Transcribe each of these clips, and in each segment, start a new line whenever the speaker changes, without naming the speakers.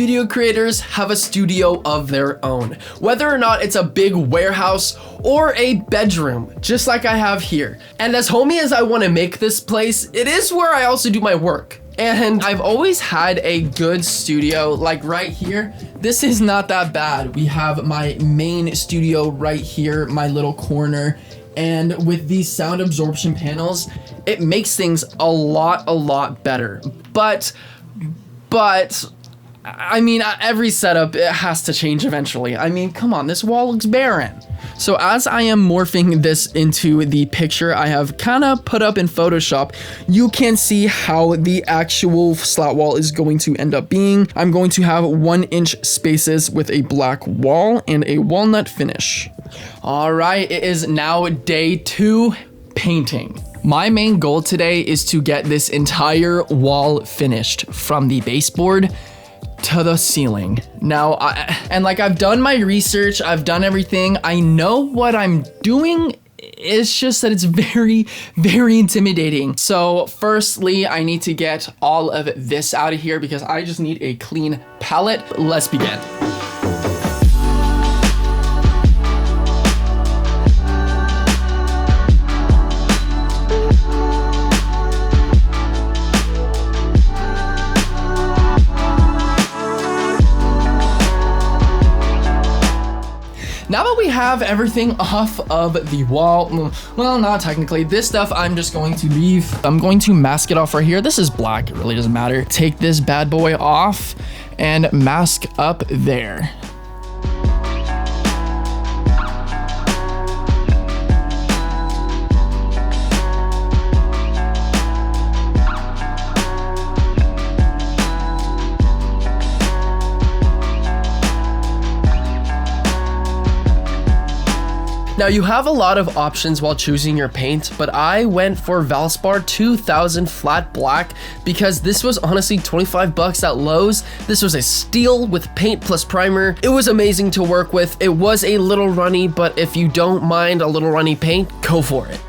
video creators have a studio of their own, whether or not it's a big warehouse or a bedroom, just like I have here. And as homey as I want to make this place, it is where I also do my work. And I've always had a good studio, like right here. This is not that bad. We have my main studio right here, my little corner. And with these sound absorption panels, it makes things a lot better. But I mean, every setup, it has to change eventually. I mean, come on, this wall looks barren. So as I am morphing this into the picture I have kind of put up in Photoshop, you can see how the actual slat wall is going to end up being. I'm going to have 1-inch spaces with a black wall and a walnut finish. All right, it is now day 2 painting. My main goal today is to get this entire wall finished from the baseboard to the ceiling. Now, I've done my research, I've done everything, I know what I'm doing. It's just that it's very intimidating. So firstly, I need to get all of this out of here because I just need a clean palette. Let's begin. Now that we have everything off of the wall, well, not technically, this stuff I'm just going to leave. I'm going to mask it off right here. This is black, it really doesn't matter. Take this bad boy off and mask up there. Now you have a lot of options while choosing your paint, but I went for Valspar 2000 flat black because this was honestly 25 bucks at Lowe's. This was a steal with paint plus primer. It was amazing to work with. It was a little runny, but if you don't mind a little runny paint, go for it.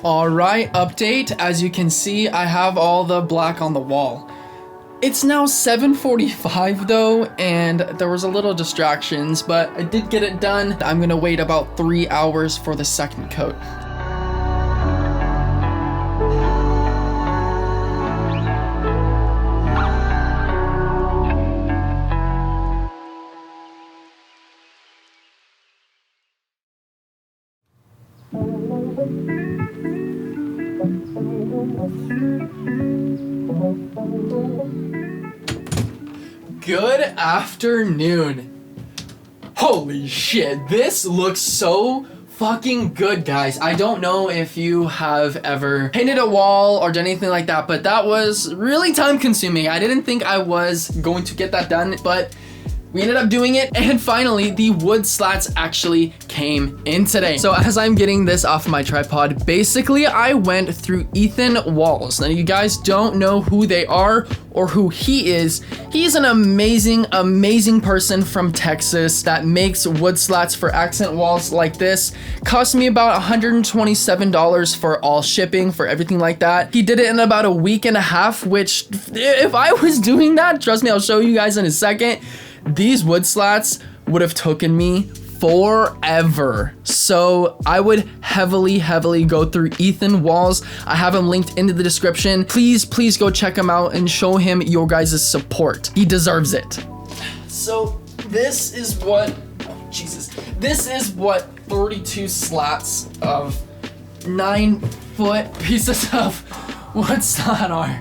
Alright, update. As you can see, I have all the black on the wall. It's now 7:45 though, and there was a little distractions, but I did get it done. I'm gonna wait about 3 hours for the second coat. Good afternoon. Holy shit, this looks so fucking good, guys. I don't know if you have ever painted a wall or done anything like that, but that was really time consuming. I didn't think I was going to get that done, but we ended up doing it, and finally the wood slats actually came in today. So as I'm getting this off my tripod, basically I went through Ethan Walls. Now you guys don't know who they are or who he is. He's an amazing person from Texas that makes wood slats for accent walls like this. Cost me about $127 for all shipping, for everything like that. He did it in about a week and a half, which if I was doing that, trust me, I'll show you guys in a second. These wood slats would have taken me forever. So I would heavily go through Ethan Walls. I have him linked into the description. Please go check him out and show him your guys' support. He deserves it. So this is what, oh Jesus, this is what 32 slats of 9-foot pieces of wood slat are.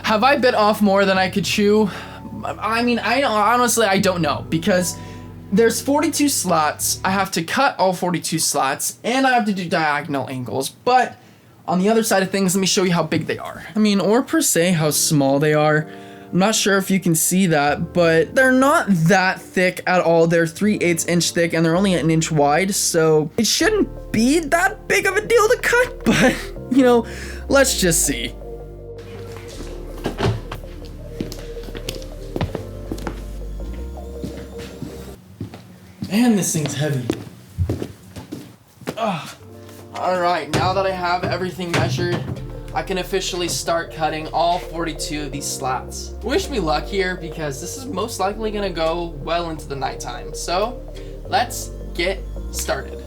Have I bit off more than I could chew? I mean, honestly, I don't know, because there's 42 slats. I have to cut all 42 slats, and I have to do diagonal angles. But on the other side of things, let me show you how big they are. I mean, or per se, how small they are. I'm not sure if you can see that, but they're not that thick at all. They're 3/8 inch thick, and they're only an inch wide, so it shouldn't be that big of a deal to cut, but, you know, let's just see. Man, this thing's heavy. Ugh. All right, now that I have everything measured, I can officially start cutting all 42 of these slats. Wish me luck here, because this is most likely gonna go well into the nighttime. So let's get started.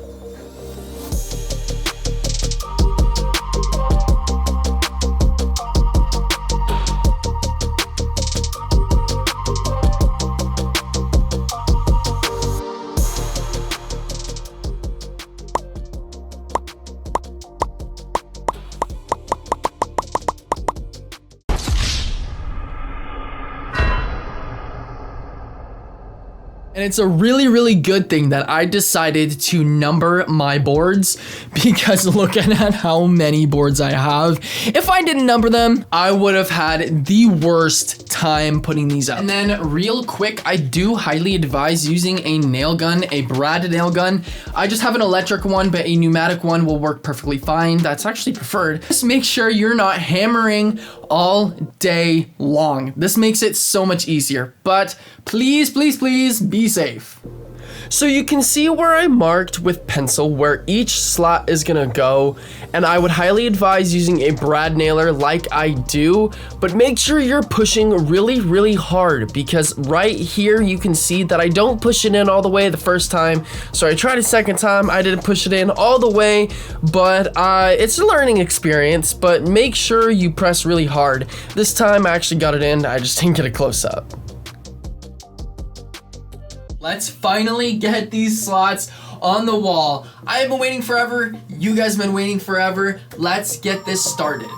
And it's a really, really good thing that I decided to number my boards, because looking at how many boards I have, if I didn't number them, I would have had the worst time putting these up. And then real quick, I do highly advise using a nail gun, a brad nail gun. I just have an electric one, but a pneumatic one will work perfectly fine. That's actually preferred. Just make sure you're not hammering all day long. This makes it so much easier, but please, please, please be safe. So you can see where I marked with pencil where each slat is gonna go, and I would highly advise using a brad nailer like I do, but make sure you're pushing really, really hard, because right here you can see that I don't push it in all the way the first time. So I tried a second time, I didn't push it in all the way, but it's a learning experience, but make sure you press really hard. This time I actually got it in, I just didn't get a close up. Let's finally get these slats on the wall. I have been waiting forever. You guys have been waiting forever. Let's get this started.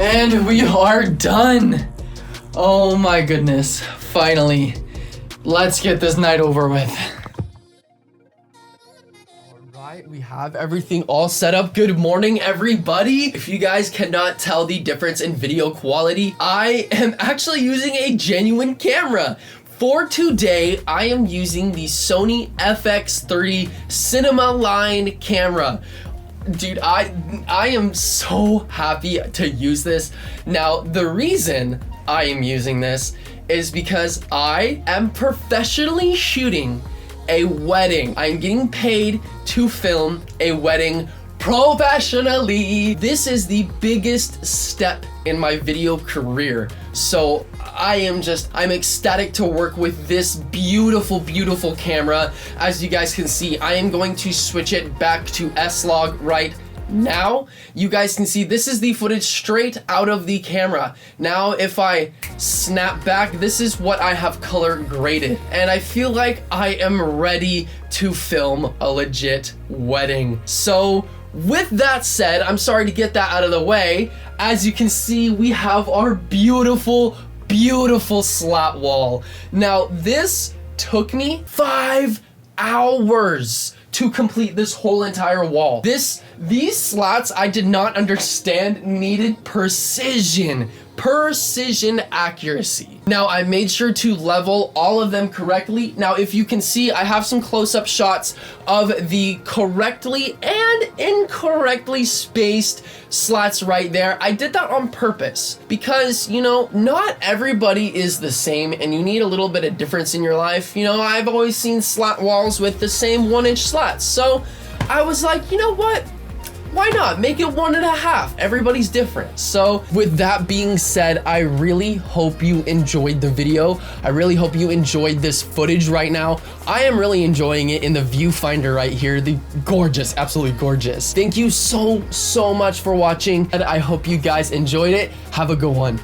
And we are done. Oh my goodness, finally. Let's get this night over with. Alright, we have everything all set up. Good morning, everybody. If you guys cannot tell the difference in video quality, I am actually using a genuine camera. For today, I am using the Sony FX30 Cinema Line camera. Dude, I am so happy to use this. Now, the reason I am using this is because I am professionally shooting a wedding. I'm getting paid to film a wedding professionally. This is the biggest step in my video career. So I'm ecstatic to work with this beautiful, beautiful camera. As you guys can see, I am going to switch it back to S-Log right now. You guys can see this is the footage straight out of the camera. Now, if I snap back, this is what I have color graded. And I feel like I am ready to film a legit wedding. So with that said, I'm sorry to get that out of the way. As you can see, we have our beautiful, beautiful slat wall. Now, this took me 5 hours to complete this whole entire wall. This These slats I did not understand needed precision accuracy. Now I made sure to level all of them correctly. Now if you can see, I have some close-up shots of the correctly and incorrectly spaced slats right there. I did that on purpose because, you know, not everybody is the same and you need a little bit of difference in your life. You know, I've always seen slat walls with the same 1-inch slats. So I was like, you know what? Why not? Make it 1.5. Everybody's different. So with that being said, I really hope you enjoyed the video. I really hope you enjoyed this footage right now. I am really enjoying it in the viewfinder right here. The gorgeous, absolutely gorgeous. Thank you so much for watching, and I hope you guys enjoyed it. Have a good one.